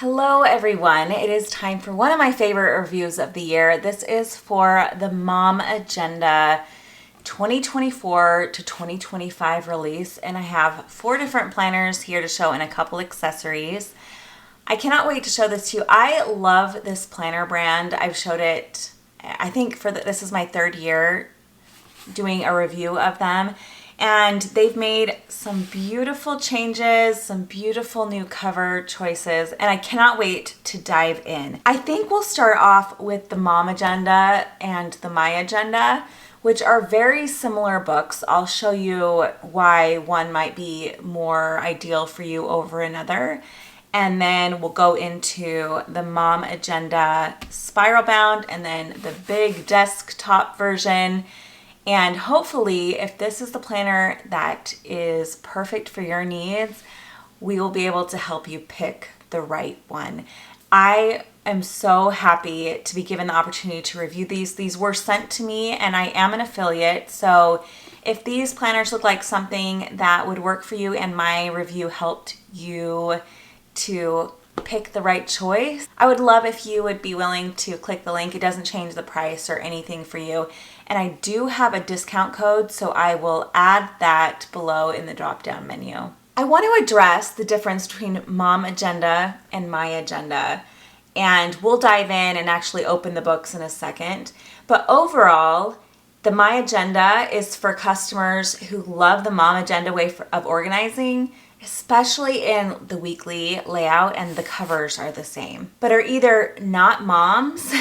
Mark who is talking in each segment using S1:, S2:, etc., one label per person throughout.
S1: Hello everyone, it is time for one of my favorite reviews of the year. This is for the MomAgenda 2024 to 2025 release, and I have 4 different planners here to show and a couple accessories. I cannot wait to show this to you. I love this planner brand. I've showed it, I think this is my 3rd year doing a review of them. And they've made some beautiful changes, some beautiful new cover choices, and I cannot wait to dive in. I think we'll start off with the MomAgenda and the MyAgenda, which are very similar books. I'll show you why one might be more ideal for you over another. And then we'll go into the MomAgenda spiral bound and then the big desktop version. And hopefully, if this is the planner that is perfect for your needs, we will be able to help you pick the right one. I am so happy to be given the opportunity to review these. These were sent to me and I am an affiliate. So if these planners look like something that would work for you and my review helped you to pick the right choice, I would love if you would be willing to click the link. It doesn't change the price or anything for you. And I do have a discount code, so I will add that below in the drop-down menu. I want to address the difference between MomAgenda and MyAgenda, and we'll dive in and actually open the books in a second. But overall, the MyAgenda is for customers who love the MomAgenda way of organizing, especially in the weekly layout, and the covers are the same, but are either not moms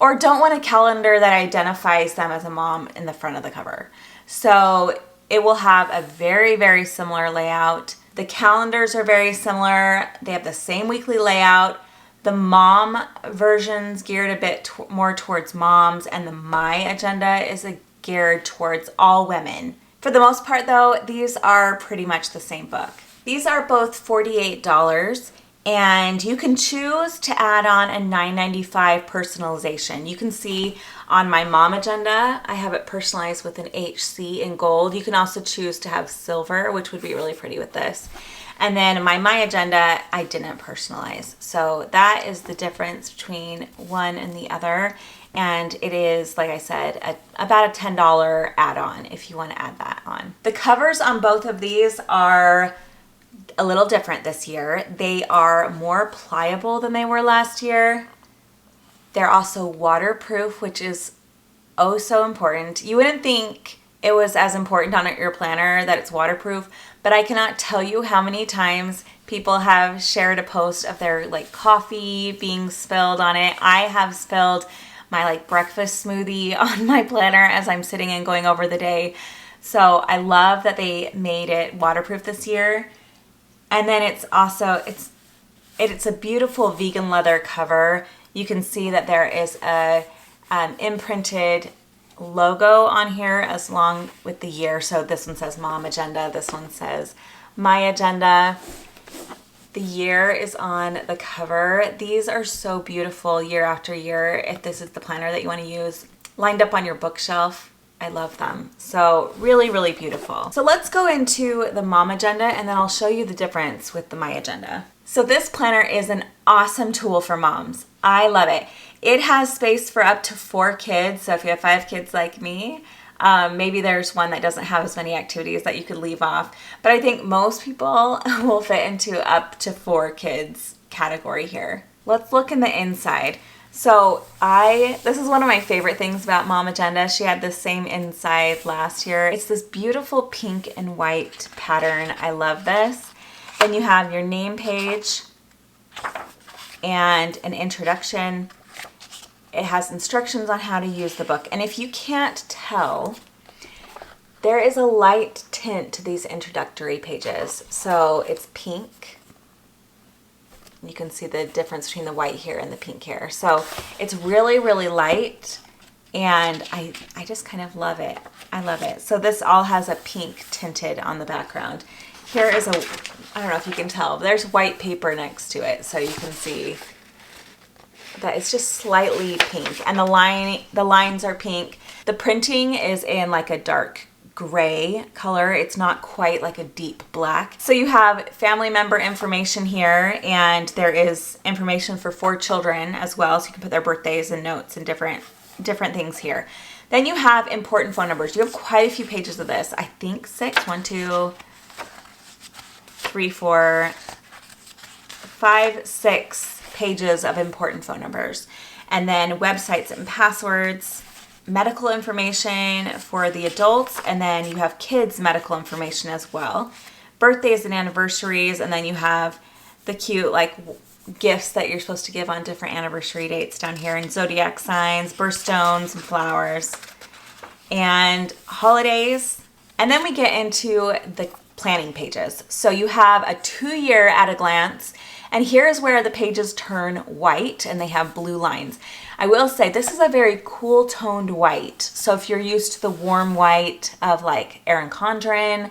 S1: or don't want a calendar that identifies them as a mom in the front of the cover. So it will have a very, very similar layout. The calendars are very similar. They have the same weekly layout. The mom version's geared a bit more towards moms, and the MyAgenda is geared towards all women. For the most part though, these are pretty much the same book. These are both $48. And you can choose to add on a $9.95 personalization. You can see on my MomAgenda, I have it personalized with an HC in gold. You can also choose to have silver, which would be really pretty with this. And then my MyAgenda, I didn't personalize. So that is the difference between one and the other. And it is, like I said, about a $10 add-on if you want to add that on. The covers on both of these are a little different this year. They are more pliable than they were last year. They're also waterproof, which is oh so important. You wouldn't think it was as important on your planner that it's waterproof, but I cannot tell you how many times people have shared a post of their coffee being spilled on it. I have spilled my breakfast smoothie on my planner as I'm sitting and going over the day. So I love that they made it waterproof this year. And then it's also, it's a beautiful vegan leather cover. You can see that there is a imprinted logo on here as long with the year. So this one says MomAgenda, this one says MyAgenda. The year is on the cover. These are so beautiful year after year. If this is the planner that you want to use, lined up on your bookshelf. I love them. So really, really beautiful. So let's go into the MomAgenda and then I'll show you the difference with the MyAgenda. So this planner is an awesome tool for moms. I love it. It has space for up to 4 kids. So if you have 5 kids like me, maybe there's one that doesn't have as many activities that you could leave off. But I think most people will fit into up to 4 kids category here. Let's look in the inside. So this is one of my favorite things about MomAgenda. She had the same inside last year. It's this beautiful pink and white pattern. I love this. Then you have your name page and an introduction. It has instructions on how to use the book. And if you can't tell, there is a light tint to these introductory pages. So it's pink. You can see the difference between the white here and the pink here. So it's really, really light, and I just kind of love it. I love it. So this all has a pink tinted on the background. Here is I don't know if you can tell, but there's white paper next to it, so you can see that it's just slightly pink, and the lines are pink. The printing is in a dark gray color. It's not quite like a deep black. So you have family member information here, and there is information for 4 children as well. So you can put their birthdays and notes and different things here. Then you have important phone numbers. You have quite a few pages of this. I think 6, 1, 2, 3, 4, 5, 6 pages of important phone numbers. And then websites and passwords, medical information for the adults, and then you have kids' medical information as well. Birthdays and anniversaries, and then you have the cute like gifts that you're supposed to give on different anniversary dates down here, and zodiac signs, birthstones, and flowers, and holidays. And then we get into the planning pages. So you have a 2-year at a glance, and here's where the pages turn white and they have blue lines. I will say this is a very cool toned white. So if you're used to the warm white of like Erin Condren,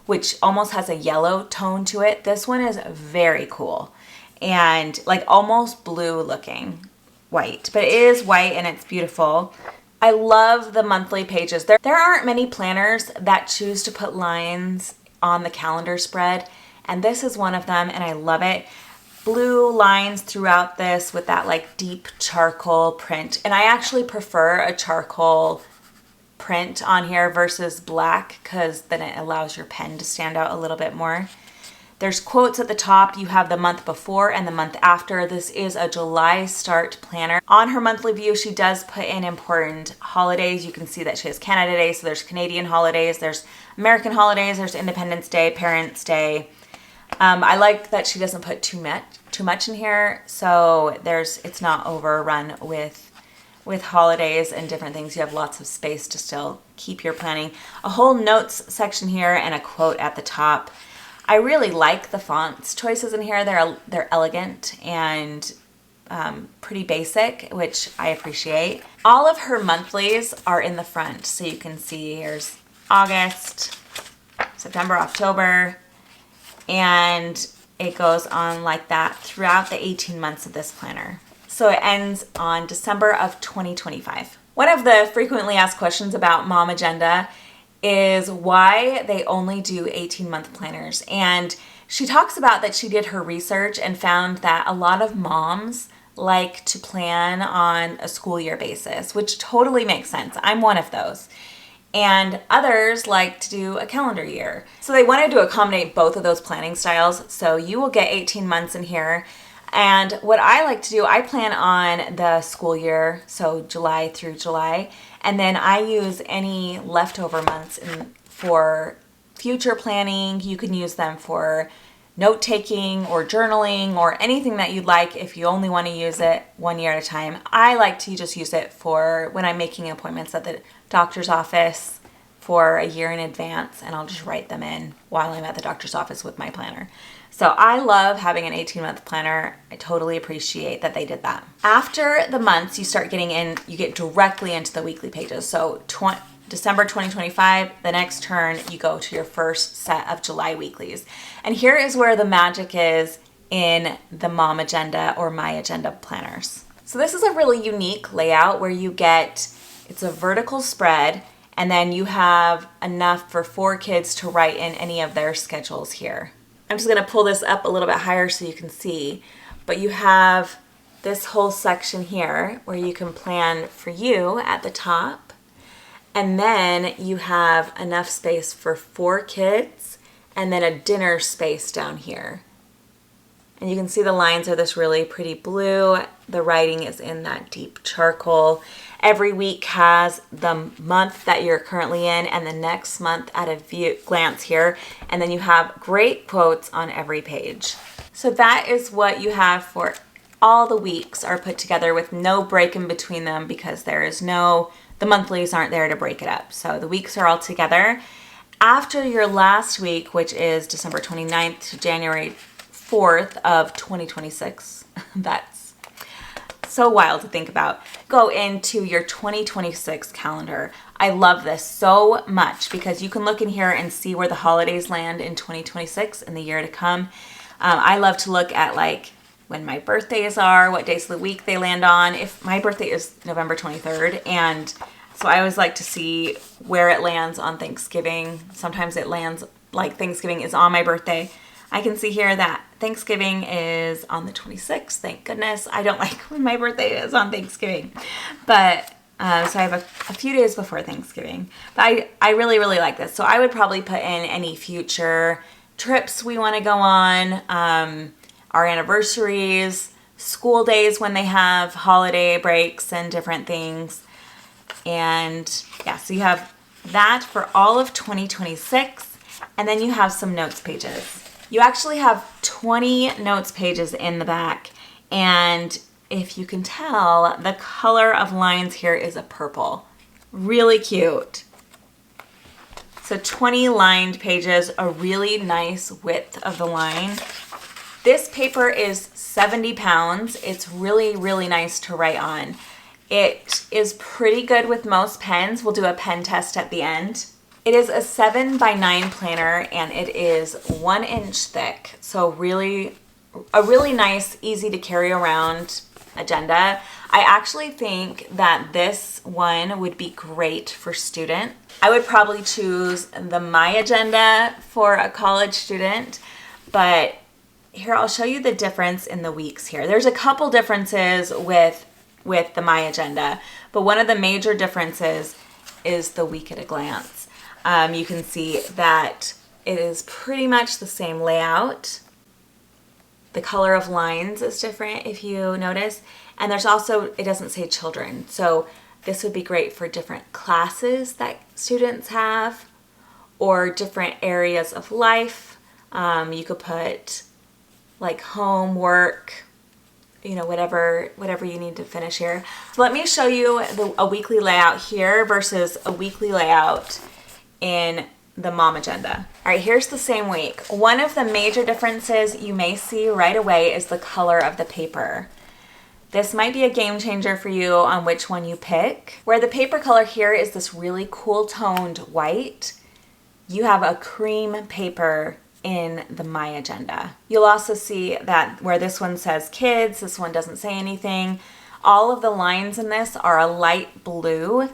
S1: which almost has a yellow tone to it, this one is very cool and like almost blue looking white, but it is white and it's beautiful. I love the monthly pages. There aren't many planners that choose to put lines on the calendar spread, and this is one of them, and I love it. Blue lines throughout this with that like deep charcoal print, and I actually prefer a charcoal print on here versus black because then it allows your pen to stand out a little bit more. There's quotes at the top. You have the month before and the month after. This is a July start planner. On her monthly view, she does put in important holidays. You can see that she has Canada Day, so there's Canadian holidays, there's American holidays, there's Independence Day, Parents' Day. I like that she doesn't put too much in here, so it's not overrun with holidays and different things. You have lots of space to still keep your planning. A whole notes section here and a quote at the top. I really like the fonts choices in here. They're elegant and pretty basic, which I appreciate. All of her monthlies are in the front, so you can see here's August, September, October, and it goes on like that throughout the 18 months of this planner. So it ends on December of 2025. One of the frequently asked questions about MomAgenda is why they only do 18-month planners. And she talks about that she did her research and found that a lot of moms like to plan on a school year basis, which totally makes sense. I'm one of those. And others like to do a calendar year. So they wanted to accommodate both of those planning styles. So you will get 18 months in here. And what I like to do, I plan on the school year, so July through July. And then I use any leftover months for future planning. You can use them for note-taking or journaling or anything that you'd like if you only want to use it 1 year at a time. I like to just use it for when I'm making appointments at the doctor's office for a year in advance, and I'll just write them in while I'm at the doctor's office with my planner. So I love having an 18-month planner. I totally appreciate that they did that. After the months, you start getting in, you get directly into the weekly pages. So December 2025, the next turn, you go to your first set of July weeklies. And here is where the magic is in the MomAgenda or MyAgenda planners. So this is a really unique layout where you get, it's a vertical spread, and then you have enough for 4 kids to write in any of their schedules here. I'm just going to pull this up a little bit higher so you can see, but you have this whole section here where you can plan for you at the top, and then you have enough space for 4 kids and then a dinner space down here. And you can see the lines are this really pretty blue. The writing is in that deep charcoal. Every week has the month that you're currently in and the next month at a glance here. And then you have great quotes on every page. So that is what you have for all the weeks are put together with no break in between them because the monthlies aren't there to break it up. So the weeks are all together. After your last week, which is December 29th to January 4th of 2026, that's so wild to think about, go into your 2026 calendar. I love this so much because you can look in here and see where the holidays land in 2026 in the year to come. I love to look at like when my birthdays are, what days of the week they land on. If my birthday is November 23rd and So I always like to see where it lands on Thanksgiving. Sometimes it lands like Thanksgiving is on my birthday. I can see here that Thanksgiving is on the 26th. Thank goodness. I don't like when my birthday is on Thanksgiving. But so I have a few days before Thanksgiving. But I really, really like this. So I would probably put in any future trips we want to go on, our anniversaries, school days when they have holiday breaks and different things. And yeah, so you have that for all of 2026. And then you have some notes pages. You actually have 20 notes pages in the back. And if you can tell, the color of lines here is a purple. Really cute. So 20 lined pages, a really nice width of the line. This paper is 70 pounds. It's really, really nice to write on. It is pretty good with most pens. We'll do a pen test at the end. It is a 7x9 planner and it is 1 inch thick. So a really nice, easy to carry around agenda. I actually think that this one would be great for student. I would probably choose the MyAgenda for a college student, but here I'll show you the difference in the weeks here. There's a couple differences with the MyAgenda, but one of the major differences is the week at a glance. You can see that it is pretty much the same layout. The color of lines is different if you notice. And there's also, it doesn't say children. So this would be great for different classes that students have or different areas of life. You could put like home, work, you know, whatever you need to finish here. So let me show you a weekly layout here versus a weekly layout in the MomAgenda. All right, here's the same week. One of the major differences you may see right away is the color of the paper. This might be a game changer for you on which one you pick. Where the paper color here is this really cool toned white, you have a cream paper in the MyAgenda. You'll also see that where this one says kids, this one doesn't say anything. All of the lines in this are a light blue.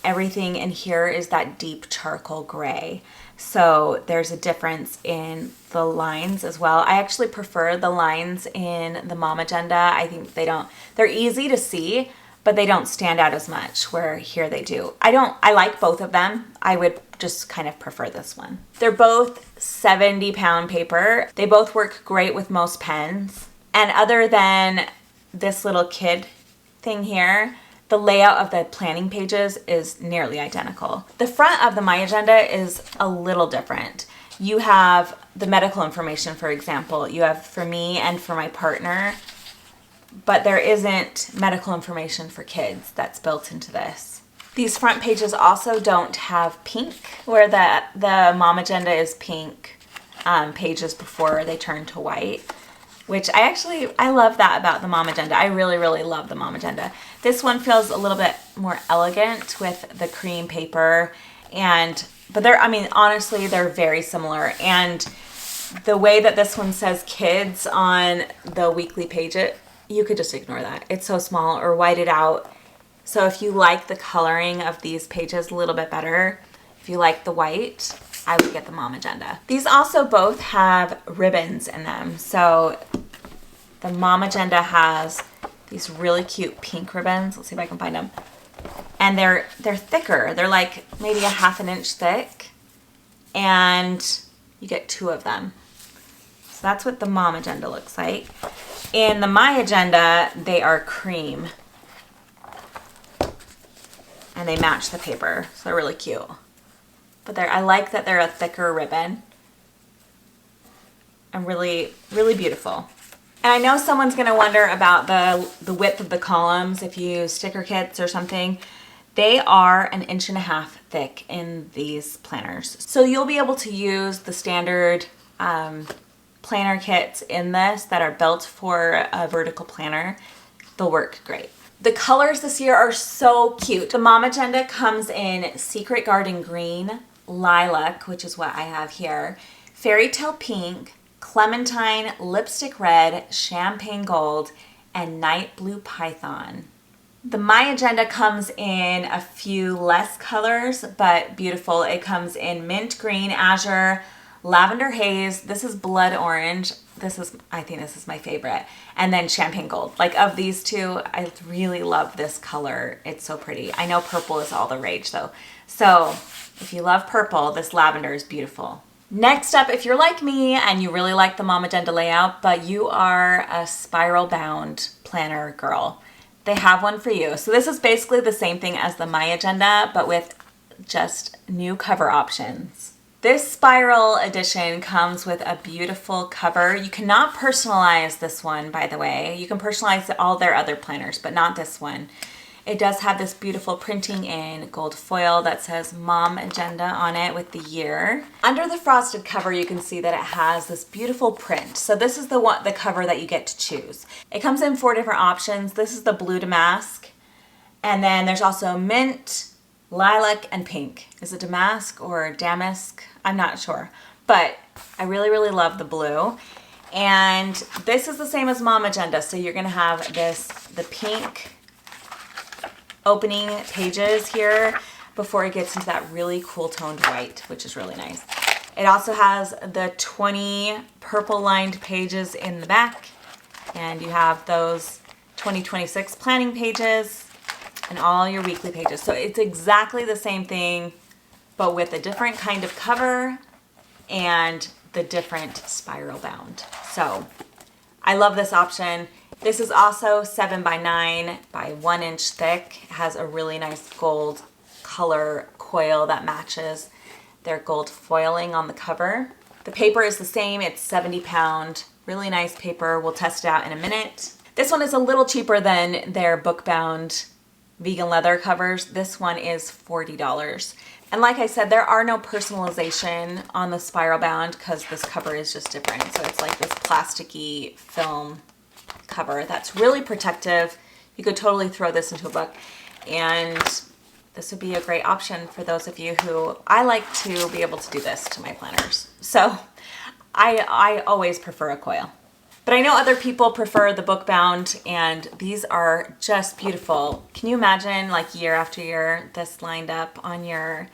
S1: Everything in here is that deep charcoal gray. So there's a difference in the lines as well. I actually prefer the lines in the MomAgenda. I think they're easy to see, but they don't stand out as much, where here they do. I like both of them. I would just kind of prefer this one. They're both 70-pound paper. They both work great with most pens. And other than this little kid thing here, the layout of the planning pages is nearly identical. The front of the MyAgenda is a little different. You have the medical information, for example. You have for me and for my partner, but there isn't medical information for kids that's built into this. These front pages also don't have pink, where the MomAgenda is pink pages before they turn to white, which I love that about the MomAgenda. I really, really love the MomAgenda. This one feels a little bit more elegant with the cream paper, but honestly, they're very similar. And the way that this one says kids on the weekly page, you could just ignore that. It's so small, or white it out. So if you like the coloring of these pages a little bit better, if you like the white, I would get the MomAgenda. These also both have ribbons in them. So the MomAgenda has these really cute pink ribbons. Let's see if I can find them. And they're thicker. They're like maybe a ½ an inch thick. And you get 2 of them. So that's what the MomAgenda looks like. In the MyAgenda, they are cream. And they match the paper. So they're really cute. But I like that they're a thicker ribbon. And really, really beautiful. And I know someone's going to wonder about the width of the columns if you use sticker kits or something. They are 1.5 inches thick in these planners. So you'll be able to use the standard planner kits in this that are built for a vertical planner. They'll work great. The colors this year are so cute. The MomAgenda comes in Secret Garden Green, Lilac, which is what I have here, Fairy Tale Pink, Clementine, Lipstick Red, Champagne Gold, and Night Blue Python. The MyAgenda comes in a few less colors, but beautiful. It comes in mint green, azure, lavender haze. This is blood orange. I think this is my favorite. And then champagne gold. Like, of these two, I really love this color. It's so pretty. I know purple is all the rage though. So if you love purple, this lavender is beautiful. Next up, if you're like me and you really like the MomAgenda layout, but you are a spiral bound planner girl, they have one for you. So this is basically the same thing as the MyAgenda, but with just new cover options. This spiral edition comes with a beautiful cover. You cannot personalize this one, by the way. You can personalize all their other planners, but not this one. It does have this beautiful printing in gold foil that says MomAgenda on it with the year. Under the frosted cover, you can see that it has this beautiful print. So this is the cover that you get to choose. It comes in 4 different options. This is the blue damask. And then there's also mint, lilac, and pink. Is it damask or damask? I'm not sure. But I really, really love the blue. And this is the same as MomAgenda. So you're gonna have the pink opening pages here before it gets into that really cool toned white, which is really nice. It also has the 20 purple lined pages in the back, and you have those 2026 planning pages and all your weekly pages. So it's exactly the same thing, but with a different kind of cover and the different spiral bound. So I love this option. This is also 7 by 9 by 1 inch thick. It has a really nice gold color coil that matches their gold foiling on the cover. The paper is the same. It's 70 pound, really nice paper. We'll test it out in a minute. This one is a little cheaper than their book bound vegan leather covers. This one is $40. And like I said, there are no personalization on the spiral bound because this cover is just different. So it's like this plasticky film cover that's really protective. You could totally throw this into a book, and this would be a great option for those of you who, I like to be able to do this to my planners. So I always prefer a coil, but I know other people prefer the book bound, and these are just beautiful. Can you imagine, like, year after year this lined up on your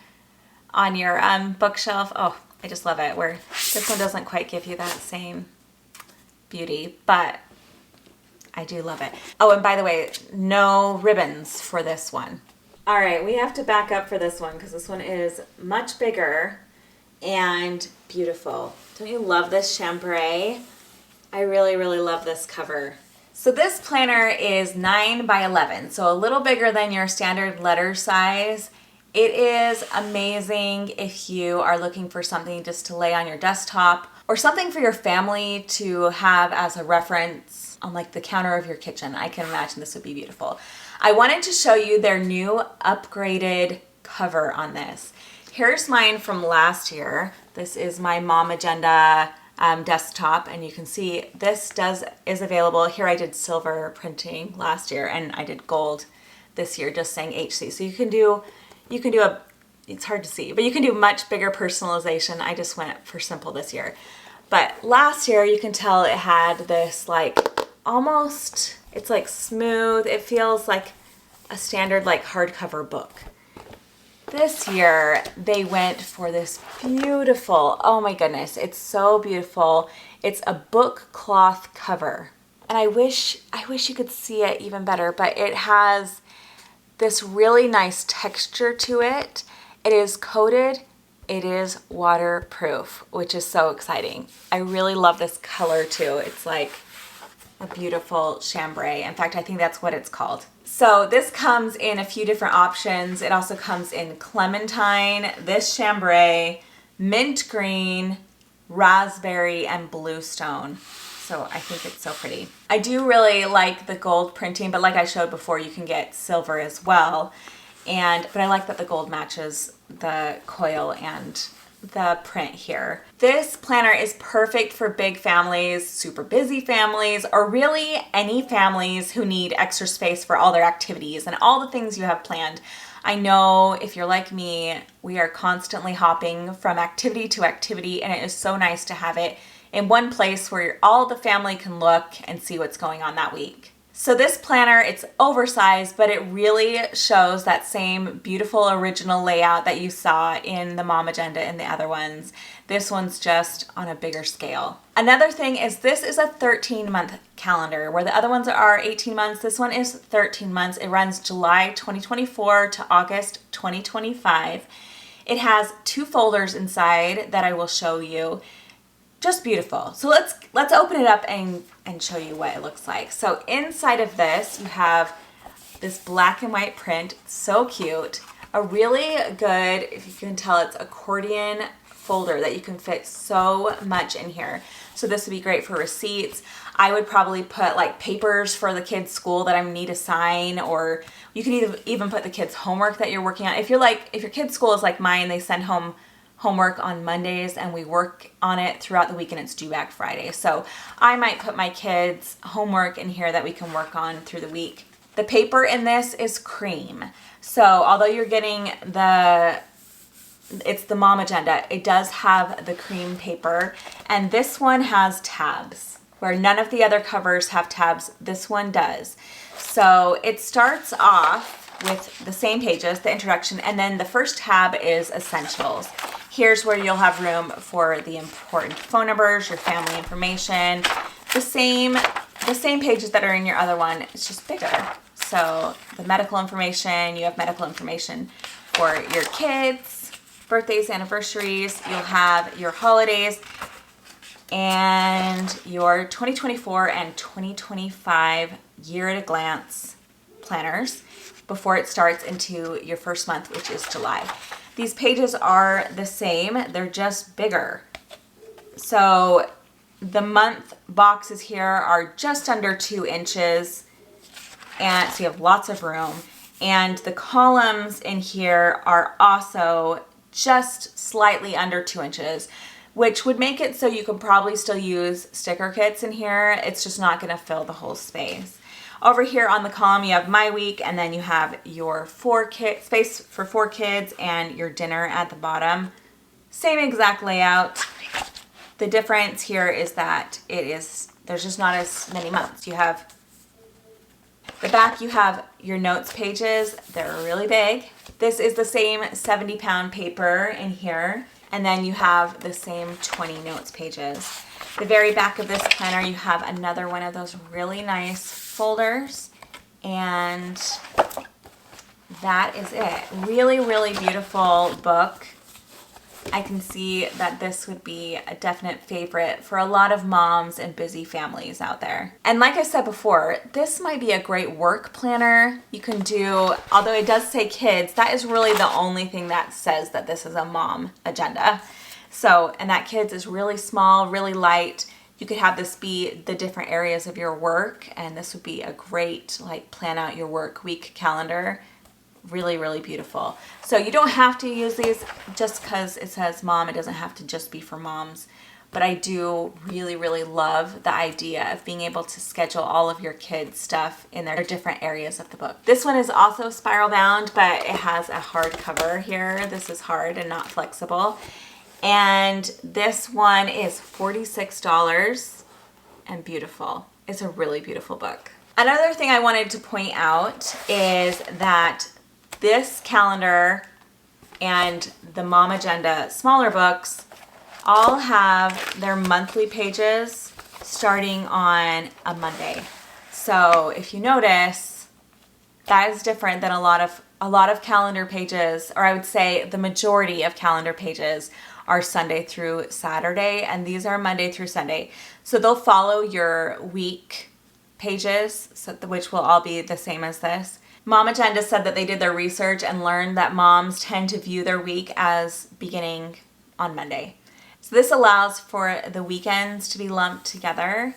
S1: bookshelf? Oh, I just love it. Where this one doesn't quite give you that same beauty, but I do love it. Oh, and by the way, no ribbons for this one. All right, we have to back up for this one because this one is much bigger and beautiful. Don't you love this chambray? I really, really love this cover. So this planner is 9 by 11, so a little bigger than your standard letter size. It is amazing if you are looking for something just to lay on your desktop or something for your family to have as a reference on, like, the counter of your kitchen. I can imagine this would be beautiful. I wanted to show you their new upgraded cover on this. Here's mine from last year. This is my MomAgenda desktop, and you can see this is available. Here I did silver printing last year, and I did gold this year, just saying HC. So you can do it's hard to see, but you can do much bigger personalization. I just went for simple this year. But last year, you can tell it had this, like, almost, it's like smooth. It feels like a standard, like, hardcover book. This year, they went for this beautiful, oh my goodness, it's so beautiful. It's a book cloth cover. And I wish you could see it even better, but it has this really nice texture to it. It is coated. It is waterproof, which is so exciting. I really love this color too. It's like a beautiful chambray. In fact, I think that's what it's called. So this comes in a few different options. It also comes in clementine, this chambray, mint green, raspberry, and bluestone. So I think it's so pretty. I do really like the gold printing, but like I showed before, you can get silver as well. But I like that the gold matches the coil and the print here. This planner is perfect for big families, super busy families, or really any families who need extra space for all their activities and all the things you have planned. I know if you're like me, we are constantly hopping from activity to activity, and it is so nice to have it in one place where all the family can look and see what's going on that week. So this planner, it's oversized, but it really shows that same beautiful original layout that you saw in the MomAgenda and the other ones. This one's just on a bigger scale. Another thing is this is a 13-month calendar, where the other ones are 18 months. This one is 13 months. It runs July 2024 to August 2025. It has 2 folders inside that I will show you. Just beautiful. So let's open it up and show you what it looks like. So inside of this, you have this black and white print. So cute. A really good, if you can tell, it's accordion folder that you can fit so much in here. So this would be great for receipts. I would probably put like papers for the kids' school that I need to sign, or you can even put the kids' homework that you're working on. If your kids' school is like mine, they send home homework on Mondays and we work on it throughout the week and it's due back Friday. So I might put my kids' homework in here that we can work on through the week. The paper in this is cream. So although you're getting it's the MomAgenda, it does have the cream paper, and this one has tabs where none of the other covers have tabs. This one does. So it starts off with the same pages, the introduction, and then the first tab is essentials. Here's where you'll have room for the important phone numbers, your family information, the same pages that are in your other one. It's just bigger. So the medical information, you have medical information for your kids, birthdays, anniversaries. You'll have your holidays and your 2024 and 2025 year at a glance planners before it starts into your first month, which is July. These pages are the same, they're just bigger. So the month boxes here are just under 2 inches, and so you have lots of room. And the columns in here are also just slightly under 2 inches, which would make it so you could probably still use sticker kits in here. It's just not gonna fill the whole space. Over here on the column, you have my week, and then you have your space for 4 kids and your dinner at the bottom. Same exact layout. The difference here is that there's just not as many months. You have the back, you have your notes pages. They're really big. This is the same 70-pound paper in here, and then you have the same 20 notes pages. The very back of this planner, you have another one of those really nice folders, and that is it. Really, really beautiful book. I can see that this would be a definite favorite for a lot of moms and busy families out there. And like I said before, this might be a great work planner. You can do, although it does say kids, that is really the only thing that says that this is a mom agenda. So, and that kids is really small, really light. You could have this be the different areas of your work, and this would be a great like plan out your work week calendar. Really, really beautiful. So you don't have to use these just because it says mom. It doesn't have to just be for moms. But I do really, really love the idea of being able to schedule all of your kids' stuff in their different areas of the book. This one is also spiral bound, but it has a hard cover here. This is hard and not flexible. And this one is $46 and beautiful. It's a really beautiful book. Another thing I wanted to point out is that this calendar and the MomAgenda smaller books all have their monthly pages starting on a Monday. So if you notice, that is different than a lot of calendar pages, or I would say the majority of calendar pages are Sunday through Saturday, and these are Monday through Sunday. So they'll follow your week pages, which will all be the same as this. MomAgenda said that they did their research and learned that moms tend to view their week as beginning on Monday. So this allows for the weekends to be lumped together,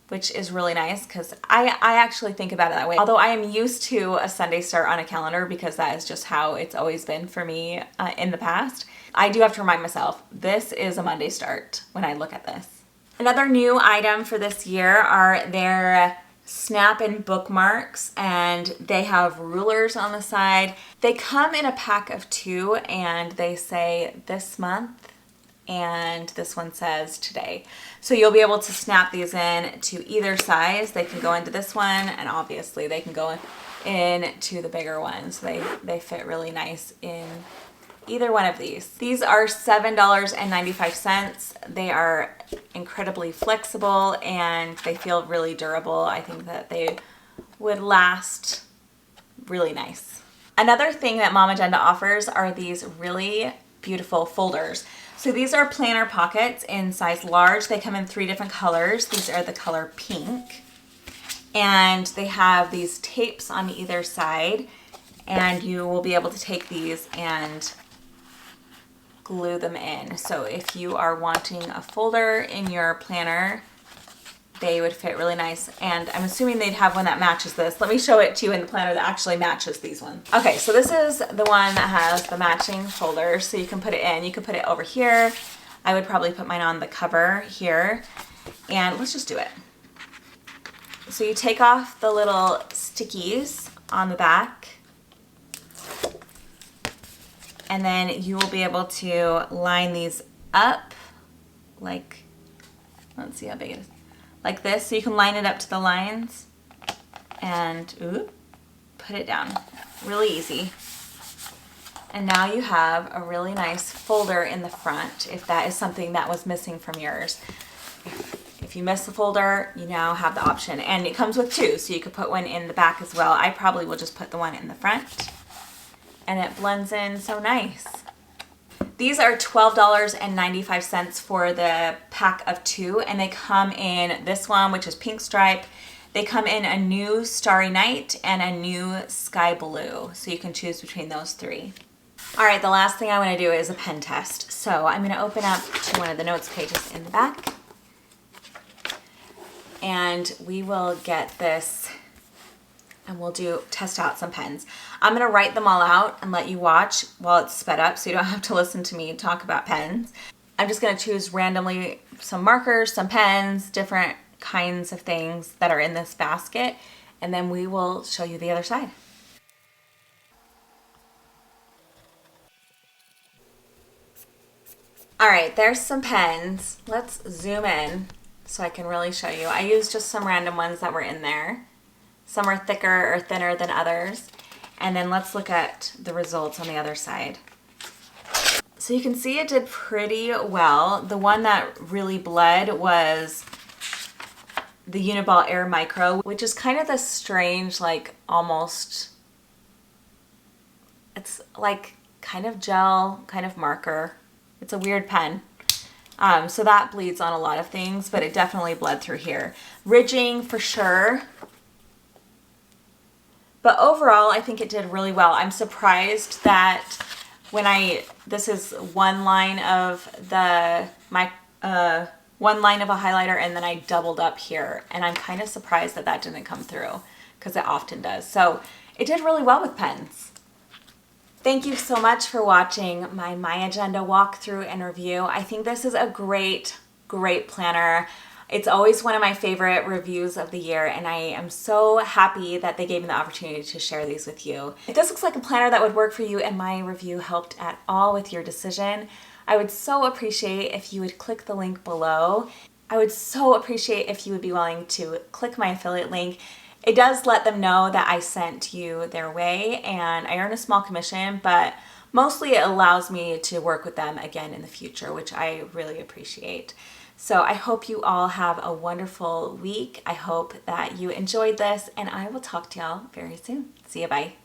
S1: which is really nice because I actually think about it that way. Although I am used to a Sunday start on a calendar because that is just how it's always been for me in the past, I do have to remind myself, this is a Monday start when I look at this. Another new item for this year are their snap-in bookmarks, and they have rulers on the side. They come in a pack of 2, and they say this month and this one says today. So you'll be able to snap these in to either size. They can go into this one, and obviously they can go into the bigger ones. They fit really nice in either one of these. These are $7.95. They are incredibly flexible and they feel really durable. I think that they would last really nice. Another thing that MomAgenda offers are these really beautiful folders. So these are planner pockets in size large. They come in 3 different colors. These are the color pink. And they have these tapes on either side. And you will be able to take these and glue them in. So if you are wanting a folder in your planner, they would fit really nice. And I'm assuming they'd have one that matches this. Let me show it to you in the planner that actually matches these ones. Okay, so this is the one that has the matching folder. So you can put it in. You can put it over here. I would probably put mine on the cover here. And let's just do it. So you take off the little stickies on the back. And then you will be able to line these up like, let's see how big it is. Like this, so you can line it up to the lines and put it down. Really easy. And now you have a really nice folder in the front if that is something that was missing from yours. If you miss the folder, you now have the option. And it comes with 2, so you could put one in the back as well. I probably will just put the one in the front. And it blends in so nice. These are $12.95 for the pack of 2, and they come in this one, which is pink stripe. They come in a new Starry Night and a new Sky Blue, so you can choose between those 3. All right, the last thing I want to do is a pen test. So I'm going to open up to one of the notes pages in the back, and we will get this and we'll test out some pens. I'm gonna write them all out and let you watch while it's sped up so you don't have to listen to me talk about pens. I'm just gonna choose randomly some markers, some pens, different kinds of things that are in this basket, and then we will show you the other side. All right, there's some pens. Let's zoom in so I can really show you. I used just some random ones that were in there. Some are thicker or thinner than others. And then let's look at the results on the other side. So you can see it did pretty well. The one that really bled was the Uniball Air Micro, which is kind of this strange, like almost, it's like kind of gel, kind of marker. It's a weird pen. So that bleeds on a lot of things, but it definitely bled through here. Ridging for sure. But overall, I think it did really well. I'm surprised that when this is one line of one line of a highlighter, and then I doubled up here. And I'm kind of surprised that that didn't come through because it often does. So it did really well with pens. Thank you so much for watching my MyAgenda walkthrough and review. I think this is a great, great planner. It's always one of my favorite reviews of the year, and I am so happy that they gave me the opportunity to share these with you. If this looks like a planner that would work for you and my review helped at all with your decision, I would so appreciate if you would click the link below. I would so appreciate if you would be willing to click my affiliate link. It does let them know that I sent you their way, and I earn a small commission, but mostly it allows me to work with them again in the future, which I really appreciate. So I hope you all have a wonderful week. I hope that you enjoyed this, and I will talk to y'all very soon. See ya, bye.